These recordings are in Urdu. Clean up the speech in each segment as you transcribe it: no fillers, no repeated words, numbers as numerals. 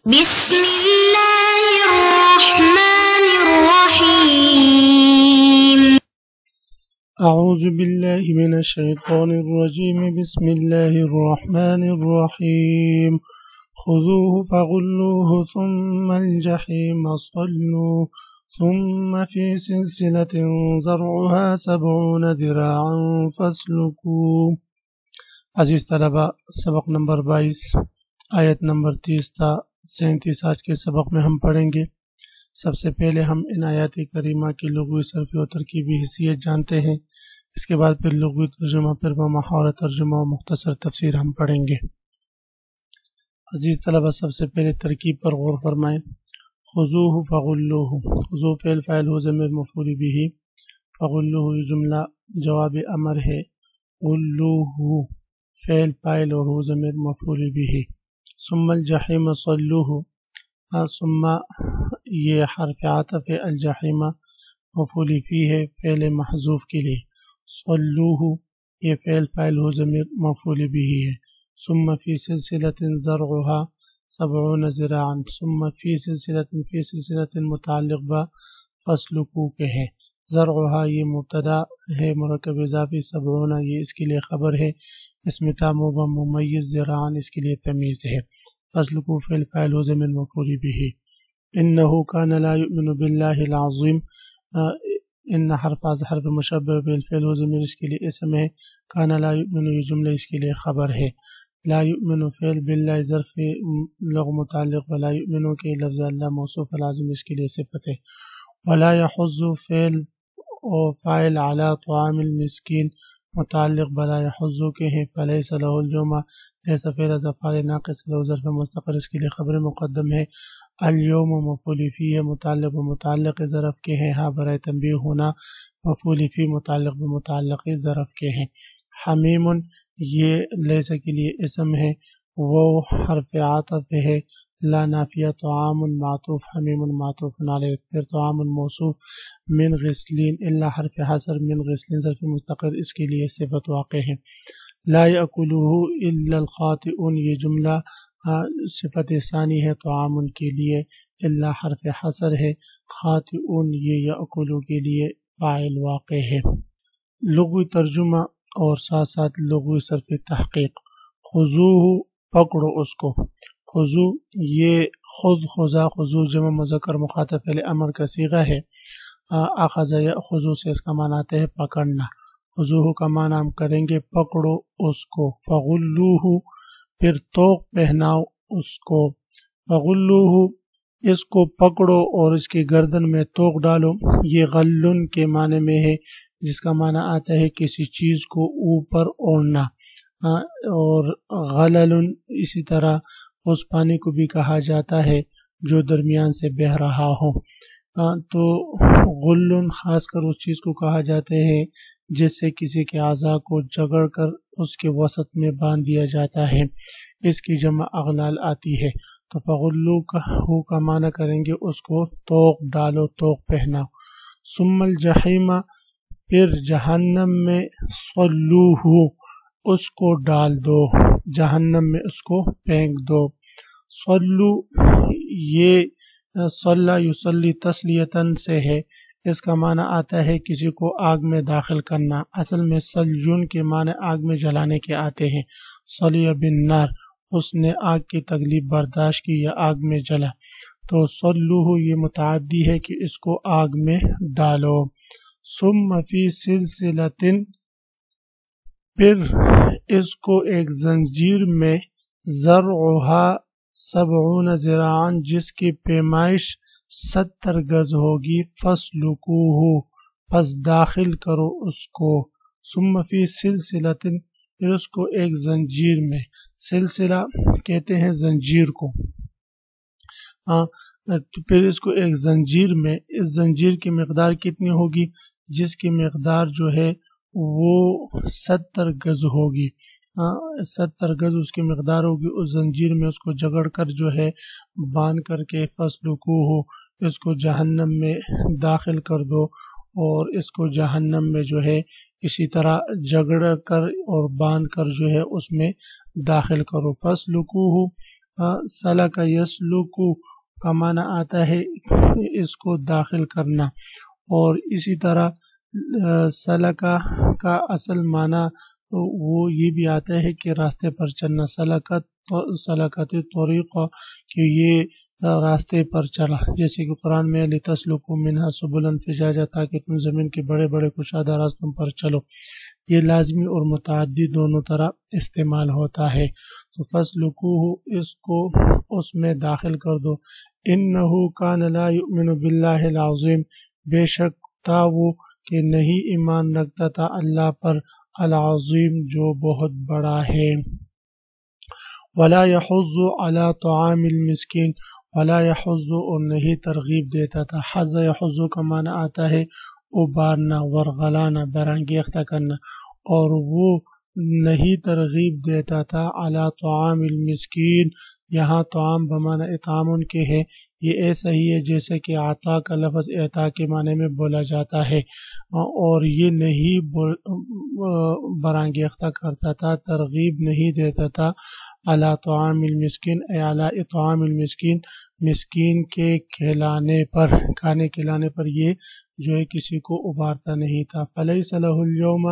بسم الله الرحمن الرحيم. أعوذ بالله من الشيطان الرجيم. بسم الله الرحمن الرحيم. خذوه فغلوه ثم الجحيم صلوه ثم في سلسلة ذرعها 70 ذراعا فاسلكوه. عزیز طلبہ، سبق نمبر 22 آیت نمبر 30 تا 37 آج کے سبق میں ہم پڑھیں گے۔ سب سے پہلے ہم ان آیات کریمہ کی لغوی، صرفی و ترکیبی حیثیت جانتے ہیں، اس کے بعد پھر لغوی ترجمہ، پھر محاورہ ترجمہ و مختصر تفسیر ہم پڑھیں گے۔ عزیز طلبہ، سب سے پہلے ترکیب پر غور فرمائیں۔ خذوہ فغلوہ، خذو فعل فاعل ہو ضمیر مفعول به، فغلوہ یہ جملہ جواب امر ہے، غلوہ فعل فاعل اور ہو ضمیر مفعول به، ثم الجحیم صلوہ، ثم یہ حرف عطف ہے، الجحیم مفعول فی ہے فعل محذوف کے لیے، صلوہ یہ فعل فاعل ہو ضمیر مفعول به ہے، ثم فی سلسلۃ ذرعها 70 ذراعا، ثم فی سلسلۃ متعلق با فاسلکو کے ہے، ذرعها یہ مبتدا ہے مرکب اضافی، 70 یہ اس کے لیے خبر ہے، اسم تاموبہ ممیز، ذراعا اس کے لیے تمیز ہے، فاسلکو فعل فاعل ہو ضمیر مفعول به، انه کان لا یؤمن باللہ العظیم، ان حرف مشبہ بالفعل ہو ضمیر اس کے لیے اسم ہے، کان لا یؤمن یہ جملہ اس کے لیے خبر ہے، لا یؤمن فعل باللہ ظرف لغو متعلق، ولا یؤمن کے لفظ اللہ موصوف لازم اس کے لیے صفت ہے، ولا یحض فعل و فاعل علی طعام المسکین متعلق بلا یحض کے ہیں، فلیس له اليوم لیس فعل افعال ناقص له ظرف مستقر اس کے لیے خبر مقدم ہے، اليوم مفعول فی متعلق و متعلق ظرف کے ہیں، ہاں برائے تنبیہ ہونا مفعول فی متعلق و متعلق ظرف کے ہیں، حمیم یہ لیس کے لیے اسم ہے، وہ حرف عطف ہے، لا نافیہ طعام معطوف حمیم معطوف علیہ، پھر طعام موصوف، من غسلین الا حرف حصر، من غسلین ظرف مستقر اس کے لیے صفت واقع ہے، لا یأکلہ الا الخاطئون یہ جملہ صفت ثانی ہے طعام کے لیے، الا حرف حصر ہے، خاطئون یہ یأکلو کے لیے فاعل واقع ہے۔ لغوی ترجمہ اور ساتھ ساتھ لغوی صرف تحقیق۔ خذوہ پکڑو اس کو، خذو یہ خذ خذا خذو جمع مذکر مخاطب فعل امر کا صیغہ ہے، اخذ یأخذ سے اس کا معنی آتا ہے پکڑنا، خذوہ کا معنی ہم کریں گے پکڑو اس کو، فغلوہ پھر توق پہناؤ اس کو، فغلوہ اس کو پکڑو اور اس کی گردن میں توق ڈالو، یہ غلن کے معنی میں ہے جس کا معنی آتا ہے کسی چیز کو اوپر اوڑھنا، اور غلل اسی طرح اس پانی کو بھی کہا جاتا ہے جو درمیان سے بہہ رہا ہو، تو غلن خاص کر اس چیز کو کہا جاتے ہیں جس سے کسی کے اعضاء کو جگڑ کر اس کے وسط میں باندھ دیا جاتا ہے، اس کی جمع اغلال آتی ہے، تو فغلو کا معنی کریں گے اس کو توق ڈالو، توق پہناؤ، ثم الجحیم پھر جہنم میں صلوہ اس کو ڈال دو، جہنم میں اس کو پھینک دو، صلو یہ صلی یصلی تسلیتاً سے ہے، اس کا معنی آتا ہے کسی کو آگ میں داخل کرنا، اصل میں سلیون کے معنی آگ میں جلانے کے آتے ہیں، صلی بالنار اس نے آگ کی تکلیف برداشت کی یا آگ میں جلا، تو صلوہ یہ متعدی ہے کہ اس کو آگ میں ڈالو، ثم فی سلسلۃ پھر اس کو ایک زنجیر میں، ذرعها 70 ذراعا جس کی پیمائش 70 گز ہوگی، فاسلکوہ پس داخل کرو اس کو، ثم فی سلسلۃ پھر اس کو ایک زنجیر میں، سلسلہ کہتے ہیں زنجیر کو، پھر اس کو ایک زنجیر میں، اس زنجیر کی مقدار کتنی ہوگی؟ جس کی مقدار جو ہے وہ 70 گز ہوگی، 70 گز اس کی مقدار ہوگی، اس زنجیر میں اس کو جگڑ کر جو ہے باندھ کر کے، فاسلکوہ اس کو جہنم میں داخل کر دو، اور اس کو جہنم میں جو ہے اسی طرح جگڑ کر اور باندھ کر جو ہے اس میں داخل کرو، فاسلکوہ سلک یسلکو کا معنی آتا ہے اس کو داخل کرنا، اور اسی طرح سلکا کا اصل معنی وہ یہ بھی آتا ہے کہ راستے پر چلنا، سلکت طریق کہ یہ راستے پر چلا، جیسے کہ قرآن میں لتسلکوا منہا سبلا فجاجا، تاکہ تم زمین کے بڑے بڑے کشادہ راستوں پر چلو۔ یہ لازمی اور متعدی دونوں طرح استعمال ہوتا ہے۔ تو فسلکوہ اس کو اس میں داخل کر دو، انہو کان لا یؤمن باللہ العظیم، بے شک تھا وہ کہ نہیں ایمان رکھتا تھا اللہ پر العظیم جو بہت بڑا ہے۔ ولا یحض علی طعام المسکین، ولا یحض اور نہیں ترغیب دیتا تھا، حض یحض کا معنی آتا ہے ابارنا، ورغلانا، برانگیختہ کرنا، اور وہ نہیں ترغیب دیتا تھا علی طعام المسکین، یہاں طعام بمعنی اطعام کے ہے، یہ ایسا ہی ہے جیسے کہ عطا کا لفظ اعطا کے معنی میں بولا جاتا ہے، اور یہ نہیں برانگیختہ کرتا تھا، ترغیب نہیں دیتا تھا علی طعام المسکین اے علی اطعام المسکین، مسکین کے کھلانے پر، کھانے کھلانے پر یہ جو ہے کسی کو ابارتا نہیں تھا۔ فلیس لہ اليوم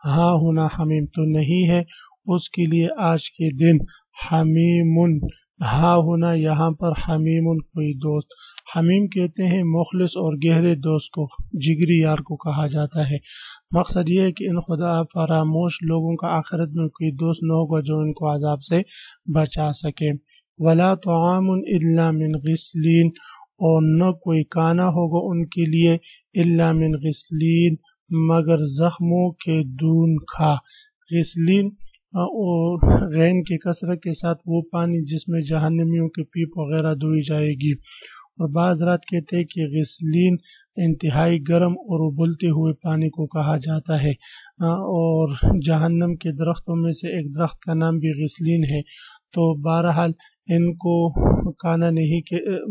ہاں ہونا حمیم، تو نہیں ہے اس کے لیے آج کے دن حمیم، ہاں ہونا یہاں پر حمیم کوئی دوست، حمیم کہتے ہیں مخلص اور گہرے دوست کو، جگری یار کو کہا جاتا ہے۔ مقصد یہ ہے کہ ان خدا فراموش لوگوں کا آخرت میں کوئی دوست نہ ہوگا جو ان کو عذاب سے بچا سکے۔ ولا طعام الا من غسلین، اور نہ کوئی کھانا ہوگا ان کے لیے الا من غسلین مگر زخموں کے دون کا، غسلین اور غین کے کثرت کے ساتھ وہ پانی جس میں جہنمیوں کے پیپ وغیرہ دھوئی جائے گی، اور بعض رات کہتے ہیں کہ غسلین انتہائی گرم اور ابلتے ہوئے پانی کو کہا جاتا ہے، اور جہنم کے درختوں میں سے ایک درخت کا نام بھی غسلین ہے۔ تو بہرحال ان کو کھانا نہیں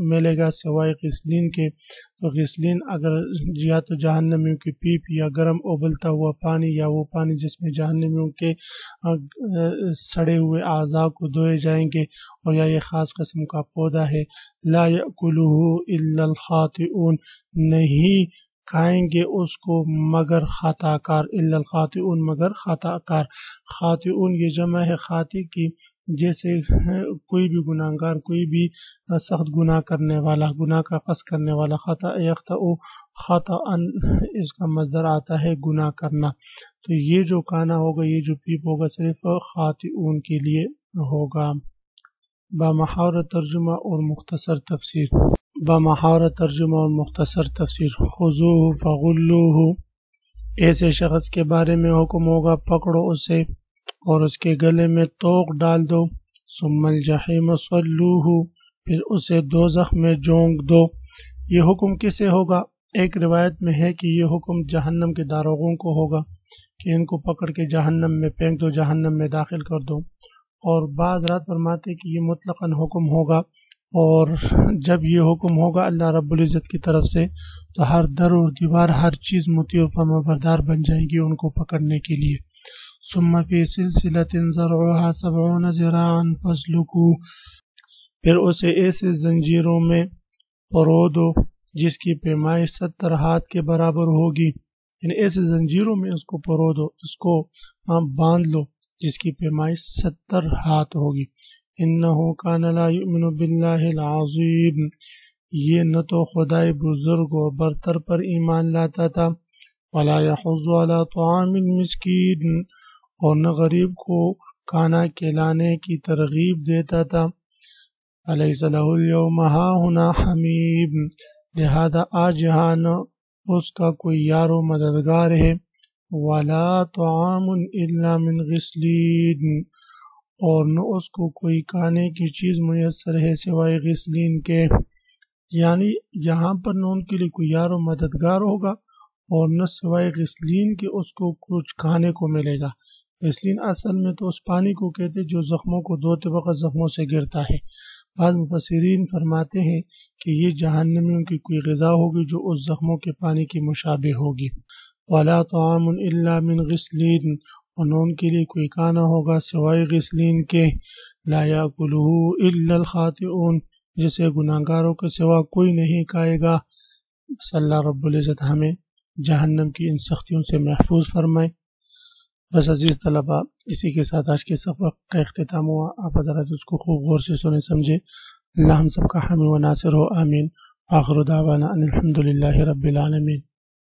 ملے گا سوائے غسلین کے، تو غسلین اگر یا تو جہنمیوں کی پیپ یا گرم ابلتا ہوا پانی، یا وہ پانی جس میں جہنمیوں کے سڑے ہوئے اعضاء کو دھوئے جائیں گے، اور یا یہ خاص قسم کا پودا ہے۔ لا یأکلہ الا الخاطئون، نہیں کھائیں گے اس کو مگر خطا کار، الا الخاطئون مگر خطا کار، خاطئون یہ جمع ہے خاطئ کی، جیسے کوئی بھی گناہ گار، کوئی بھی سخت گناہ کرنے والا، گناہ کا قصد کرنے والا، خطا یخطئ خطأ اس کا مصدر آتا ہے گناہ کرنا۔ تو یہ جو کھانا ہوگا، یہ جو پیپ ہوگا، صرف خاطئون کے لیے ہوگا۔ بامحاور ترجمہ اور مختصر تفسیر، بامحاور ترجمہ اور مختصر تفسیر۔ خذوہ فغلوہ، ایسے شخص کے بارے میں حکم ہوگا پکڑو اسے اور اس کے گلے میں توق ڈال دو، ثم الجحیم صلوہ، پھر اسے دوزخ میں جونک دو۔ یہ حکم کسے ہوگا؟ ایک روایت میں ہے کہ یہ حکم جہنم کے داروغوں کو ہوگا کہ ان کو پکڑ کے جہنم میں پھینک دو، جہنم میں داخل کر دو، اور بعض رات فرماتے کہ یہ مطلقاً حکم ہوگا، اور جب یہ حکم ہوگا اللہ رب العزت کی طرف سے تو ہر در اور دیوار، ہر چیز مطیع و فرمانبردار بن جائے گی ان کو پکڑنے کے لیے۔ ثم فی سلسلۃ ذرعها 70 ذراعا فاسلکوہ، پھر اسے ایسے زنجیروں میں پرو دو جس کی پیمائش 70 ہاتھ کے برابر ہوگی، یعنی ایسے زنجیروں میں اس کو پرو دو، اس کو باندھ لو جس کی پیمائش 70 ہاتھ ہوگی۔ انہ کان لا یؤمن باللہ العظیم، یہ نہ تو خدائے بزرگ و برتر پر ایمان لاتا تھا، ولا یحض علی طعام المسکین، اور نہ غریب کو کھانا کھلانے کی ترغیب دیتا تھا۔ الیس لہ اليوم ہاہنا حمیم، لہذا آج یہاں نہ اس کا کوئی یار و مددگار ہے، ولا طعام الا من غسلین، اور نہ اس کو کوئی کھانے کی چیز میسر ہے سوائے غسلین کے، یعنی یہاں پر نہ ان کے لیے کوئی یار و مددگار ہوگا، اور نہ سوائے غسلین کے اس کو کچھ کھانے کو ملے گا۔ غسلین اصل میں تو اس پانی کو کہتے جو زخموں کو دھوتے وقت زخموں سے گرتا ہے۔ بعض مفسرین فرماتے ہیں کہ یہ جہنمیوں کی کوئی غذا ہوگی جو اس زخموں کے پانی کی مشابہ ہوگی۔ ولا طعام الا من غسلین، اور نہ ان کے لیے کوئی کھانا ہوگا سوائے غسلین کے، لا یاکلہ الا الخاطئون، جسے گناہگاروں کے سوا کوئی نہیں کھائے گا۔ بس اللہ رب العزت ہمیں جہنم کی ان سختیوں سے محفوظ فرمائے۔ بس عزیز طلباء، اسی کے ساتھ آج کے سبق کا اختتام ہوا۔ آپ حضرات اس کو خوب غور سے سنیں سمجھے۔ اللہ ہم سب کا حامی و ناصر ہو، آمین۔ آخر دعوانا ان الحمد للہ رب العالمین۔